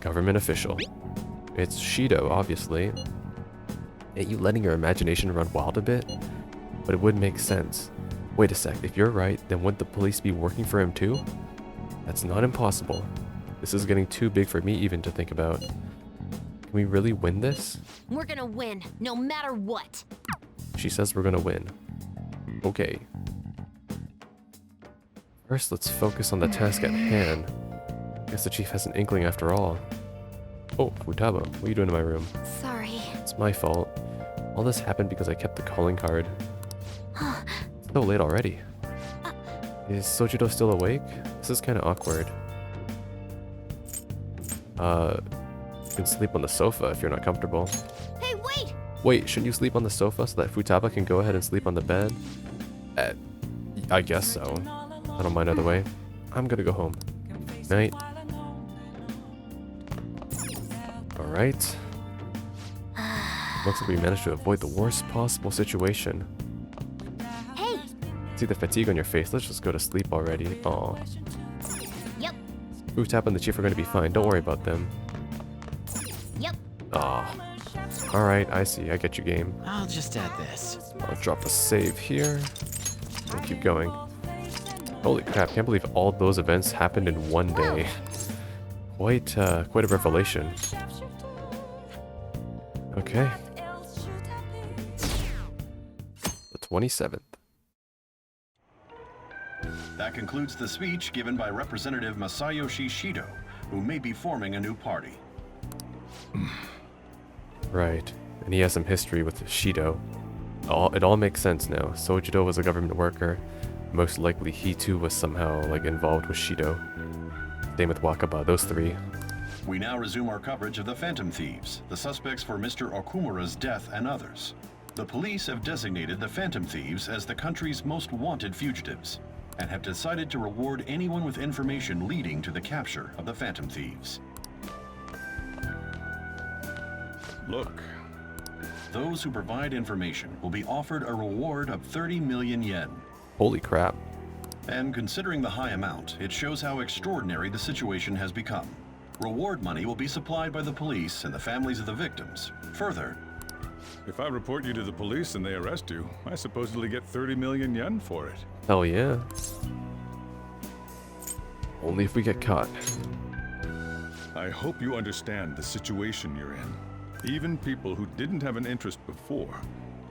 Government official. It's Shido, obviously. Ain't you letting your imagination run wild a bit? But it would make sense. Wait a sec, if you're right, then wouldn't the police be working for him too? That's not impossible. This is getting too big for me even to think about. Can we really win this? We're gonna win, no matter what. She says we're gonna win. Okay. First, let's focus on the task at hand. Guess the chief has an inkling after all. Oh, Futaba, what are you doing in my room? Sorry. It's my fault. All this happened because I kept the calling card. It's so late already. Is Sojiro still awake? This is kind of awkward. You can sleep on the sofa if you're not comfortable. Hey, wait! Wait, shouldn't you sleep on the sofa so that Futaba can go ahead and sleep on the bed? I guess so. I don't mind either way. I'm gonna go home. Night. Alright. Looks like we managed to avoid the worst possible situation. Hey! See the fatigue on your face. Let's just go to sleep already. Aw. Yep. Futaba and the chief are gonna be fine. Don't worry about them. Yep. Aw. Alright, I see. I get you, game. I'll just add this. I'll drop a save here. We'll keep going. Holy crap, can't believe all those events happened in one day. Quite a revelation. Okay. The 27th. That concludes the speech given by Representative Masayoshi Shido, who may be forming a new party. Right, and he has some history with Shido. It all makes sense now. Sojiro was a government worker. Most likely he too was somehow involved with Shido. Same with Wakaba, those three. We now resume our coverage of the Phantom Thieves, the suspects for Mr. Okumura's death and others. The police have designated the Phantom Thieves as the country's most wanted fugitives, and have decided to reward anyone with information leading to the capture of the Phantom Thieves. Look. Those who provide information will be offered a reward of 30 million yen. Holy crap. And considering the high amount, it shows how extraordinary the situation has become. Reward money will be supplied by the police and the families of the victims. Further, If I report you to the police and they arrest you, I supposedly get 30 million yen for it. Hell yeah. Only if we get caught. I hope you understand the situation you're in. Even people who didn't have an interest before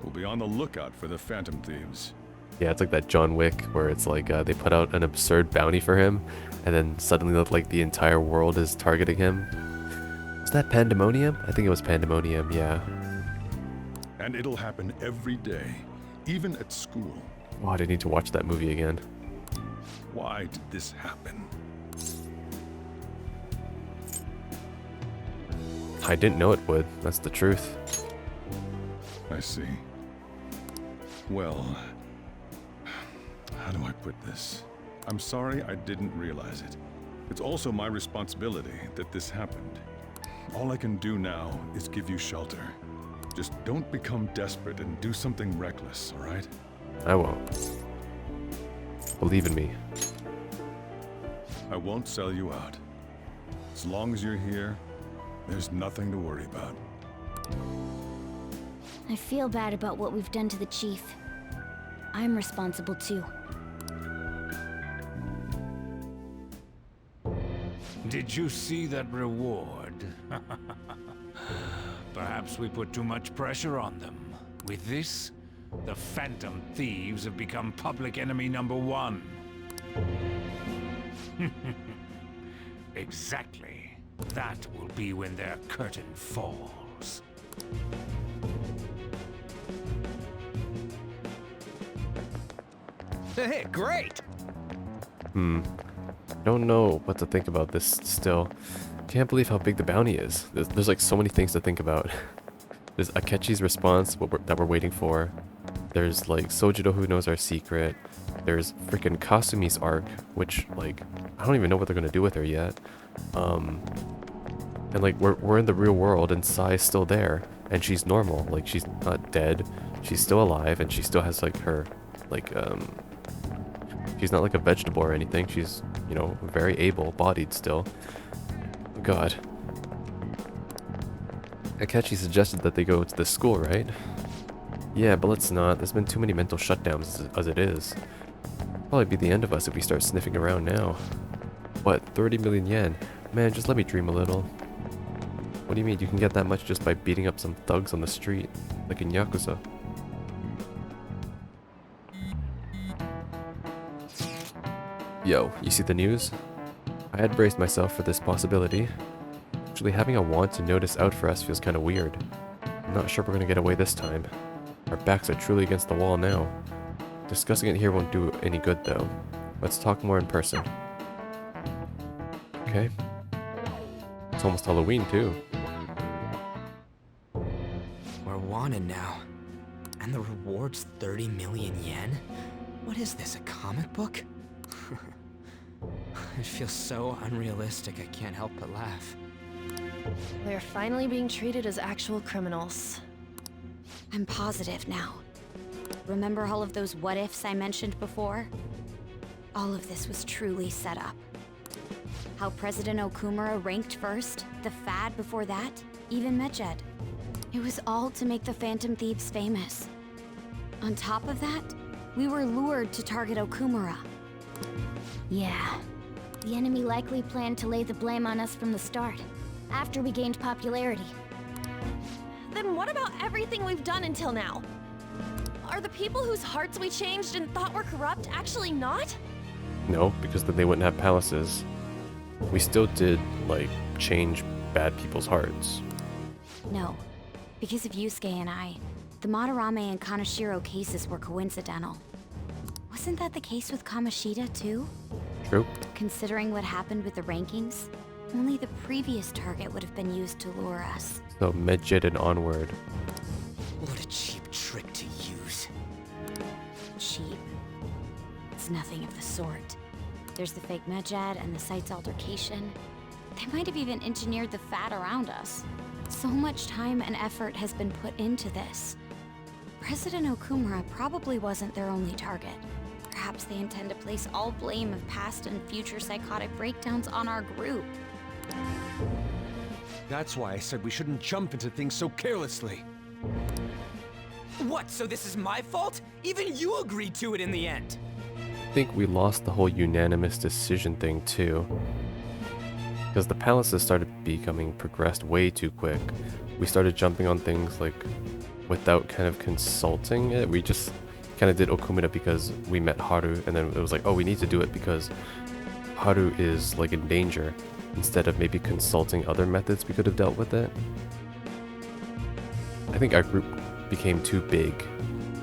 will be on the lookout for the Phantom Thieves. Yeah, it's like that John Wick where it's like they put out an absurd bounty for him, and then suddenly like the entire world is targeting him. Was that Pandemonium? I think it was Pandemonium, yeah. And it'll happen every day, even at school. Oh, I need to watch that movie again. Why did this happen? I didn't know it would. That's the truth. I see. Well, how do I put this? I'm sorry I didn't realize it. It's also my responsibility that this happened. All I can do now is give you shelter. Just don't become desperate and do something reckless, all right? I won't. Believe in me. I won't sell you out. As long as you're here, there's nothing to worry about. I feel bad about what we've done to the chief. I'm responsible too. Did you see that reward? Perhaps we put too much pressure on them. With this, the Phantom Thieves have become public enemy #1. Exactly. That will be when their curtain falls. Hey, great! Don't know what to think about this still. Can't believe how big the bounty is. There's like so many things to think about. There's Akechi's response that we're waiting for. There's like Sojiro who knows our secret. There's freaking Kasumi's arc, which like I don't even know what they're gonna do with her yet. And like we're in the real world and Sai's still there and she's normal. Like she's not dead. She's still alive and she still has like her like she's not like a vegetable or anything. She's, you know, very able-bodied still. God. Akechi suggested that they go to the school, right? Yeah, but let's not. There's been too many mental shutdowns as it is. Probably be the end of us if we start sniffing around now. What, 30 million yen? Man, just let me dream a little. What do you mean? You can get that much just by beating up some thugs on the street, like in Yakuza. Yo, you see the news? I had braced myself for this possibility. Actually, having a want to notice out for us feels kind of weird. I'm not sure we're gonna get away this time. Our backs are truly against the wall now. Discussing it here won't do any good though. Let's talk more in person. Okay. It's almost Halloween too. We're wanted now. And the reward's 30 million yen? What is this, a comic book? It feels so unrealistic I can't help but laugh. We're finally being treated as actual criminals. I'm positive now. Remember all of those what-ifs I mentioned before? All of this was truly set up. How President Okumura ranked first, the Fad before that, even Medjed. It was all to make the Phantom Thieves famous. On top of that, we were lured to target Okumura. Yeah. The enemy likely planned to lay the blame on us from the start, after we gained popularity. Then what about everything we've done until now? Are the people whose hearts we changed and thought were corrupt actually not? No, because then they wouldn't have palaces. We still did, like, change bad people's hearts. No, because of Yusuke and I, the Madarame and Kaneshiro cases were coincidental. Wasn't that the case with Kamoshida, too? True. Considering what happened with the rankings, only the previous target would have been used to lure us. So Medjed and onward. What a cheap trick to use. Cheap? It's nothing of the sort. There's the fake Medjed and the site's altercation. They might have even engineered the Fad around us. So much time and effort has been put into this. President Okumura probably wasn't their only target. Perhaps they intend to place all blame of past and future psychotic breakdowns on our group. That's why I said we shouldn't jump into things so carelessly. What, so this is my fault? Even you agreed to it in the end. think we lost the whole unanimous decision thing too. Because the palaces started becoming progressed way too quick. We started jumping on things like without kind of consulting it. We just kind of did Okumura because we met Haru, and then it was like, oh, we need to do it because Haru is like in danger, instead of maybe consulting other methods we could have dealt with it. I think our group became too big,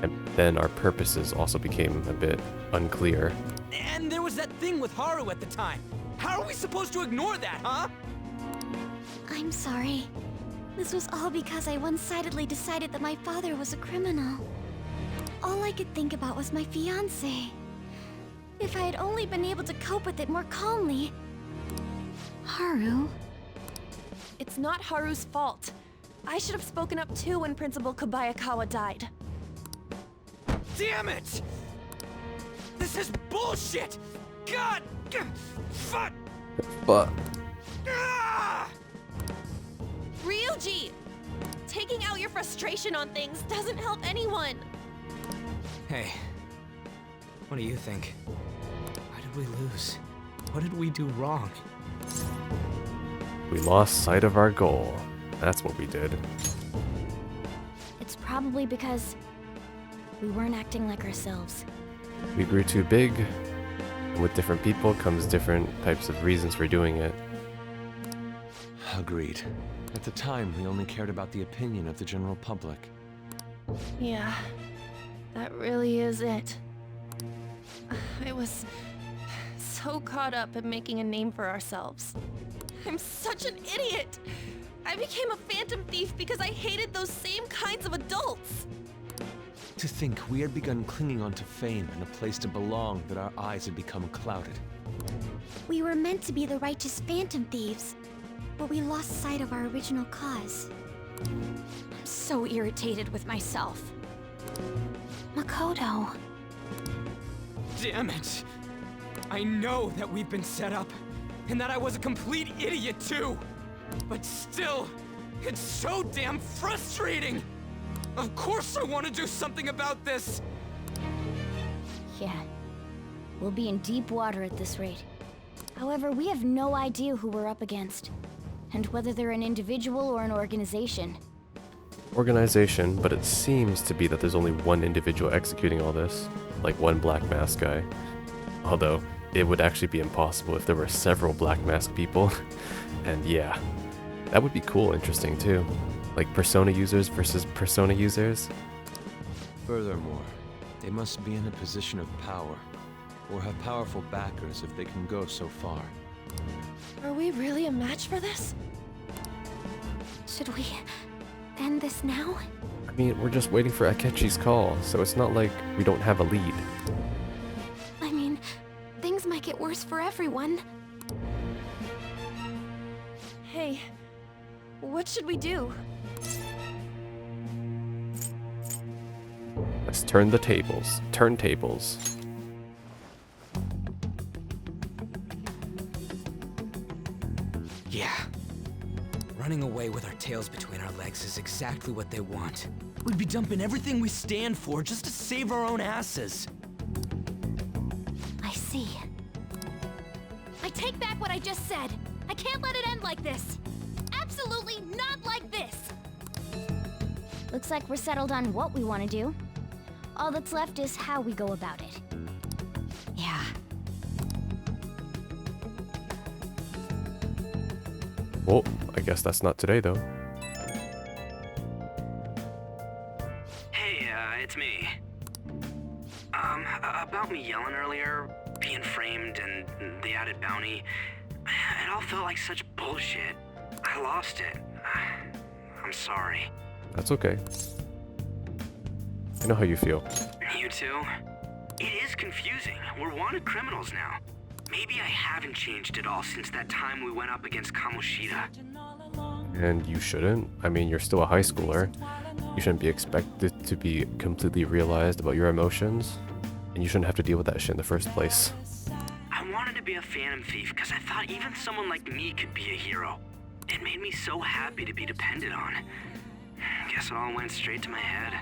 and then our purposes also became a bit unclear. And there was that thing with Haru at the time. How are we supposed to ignore that, huh? I'm sorry. This was all because I one-sidedly decided that my father was a criminal. All I could think about was my fiancé. If I had only been able to cope with it more calmly. Haru? It's not Haru's fault. I should have spoken up too when Principal Kobayakawa died. Damn it! This is bullshit! God! Fuck! But Ryuji! Taking out your frustration on things doesn't help anyone. Hey, what do you think? Why did we lose? What did we do wrong? we lost sight of our goal. That's what we did. It's probably because we weren't acting like ourselves. We grew too big. With different people comes different types of reasons for doing it. Agreed. At the time, we only cared about the opinion of the general public. Yeah, that really is it. I was so caught up in making a name for ourselves. I'm such an idiot! I became a phantom thief because I hated those same kinds of adults! To think we had begun clinging onto fame and a place to belong, that our eyes had become clouded. We were meant to be the righteous phantom thieves, but we lost sight of our original cause. I'm so irritated with myself. Makoto. Damn it! I know that we've been set up, and that I was a complete idiot too! But still, it's so damn frustrating! Of course I want to do something about this! Yeah. We'll be in deep water at this rate. However, we have no idea who we're up against, and whether they're an individual or an organization. Organization, but it seems to be that there's only one individual executing all this, like one Black Mask guy. Although, it would actually be impossible if there were several Black Mask people. And yeah, that would be cool, interesting too. Like Persona users versus Persona users. Furthermore, they must be in a position of power, or have powerful backers if they can go so far. Are we really a match for this? Should we end this now? I mean, we're just waiting for Akechi's call, so it's not like we don't have a lead. I mean, things might get worse for everyone. Hey, what should we do? Let's turn the tables. Turntables. Yeah. Running away with our tails between our legs is exactly what they want. We'd be dumping everything we stand for just to save our own asses. I see. I take back what I just said. I can't let it end like this. Absolutely not like this. Looks like we're settled on what we want to do. All that's left is how we go about it. Yeah. Well, I guess that's not today though. Hey, it's me. About me yelling earlier, being framed, and the added bounty, it all felt like such bullshit. I lost it. I'm sorry. That's okay. I know how you feel. You too? It is confusing. We're wanted criminals now. Maybe I haven't changed at all since that time we went up against Kamoshida. And you shouldn't. I mean, you're still a high schooler. You shouldn't be expected to be completely realized about your emotions. And you shouldn't have to deal with that shit in the first place. I wanted to be a phantom thief because I thought even someone like me could be a hero. It made me so happy to be depended on. Guess it all went straight to my head.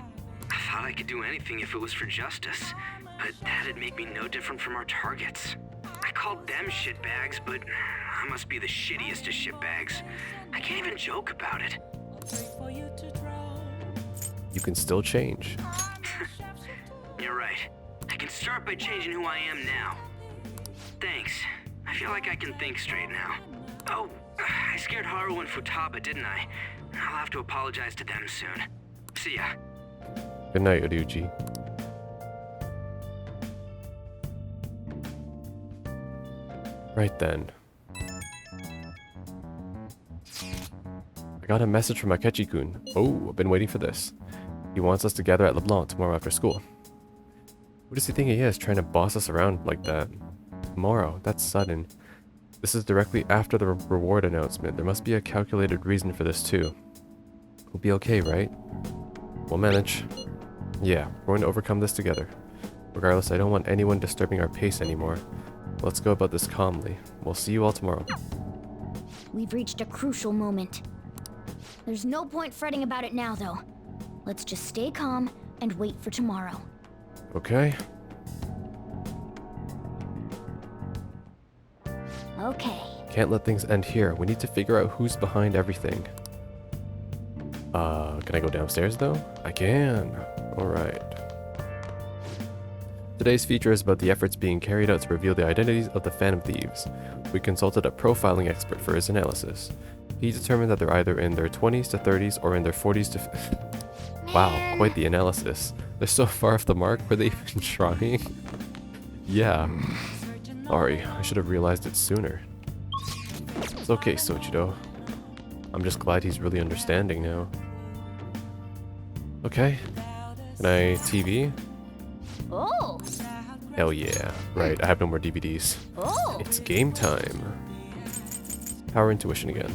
I thought I could do anything if it was for justice. but that'd make me no different from our targets. I called them shitbags, but I must be the shittiest of shitbags. I can't even joke about it. You can still change. You're right. I can start by changing who I am now. Thanks. I feel like I can think straight now. Oh, I scared Haru and Futaba, didn't I? I'll have to apologize to them soon. See ya. Good night, Ryuji. Right then. I got a message from Akechi-kun. Oh, I've been waiting for this. He wants us to gather at LeBlanc tomorrow after school. Who does he think he is, trying to boss us around like that? Tomorrow? That's sudden. This is directly after the reward announcement. There must be a calculated reason for this too. We'll be okay, right? We'll manage. Yeah, we're going to overcome this together. Regardless, I don't want anyone disturbing our pace anymore. Let's go about this calmly. We'll see you all tomorrow. We've reached a crucial moment. There's no point fretting about it now, though. Let's just stay calm and wait for tomorrow. Okay. Okay. Can't let things end here. We need to figure out who's behind everything. Can I go downstairs though? I can. Alright. Today's feature is about the efforts being carried out to reveal the identities of the Phantom Thieves. We consulted a profiling expert for his analysis. He determined that they're either in their 20s to 30s or in their 40s to... Wow, quite the analysis. They're so far off the mark, were they even trying? Yeah. Sorry, I should have realized it sooner. It's okay, Sojiro. I'm just glad he's really understanding now. Okay. Can I TV? Oh! Hell yeah. Right, I have no more DVDs. Oh! It's game time. Power intuition again.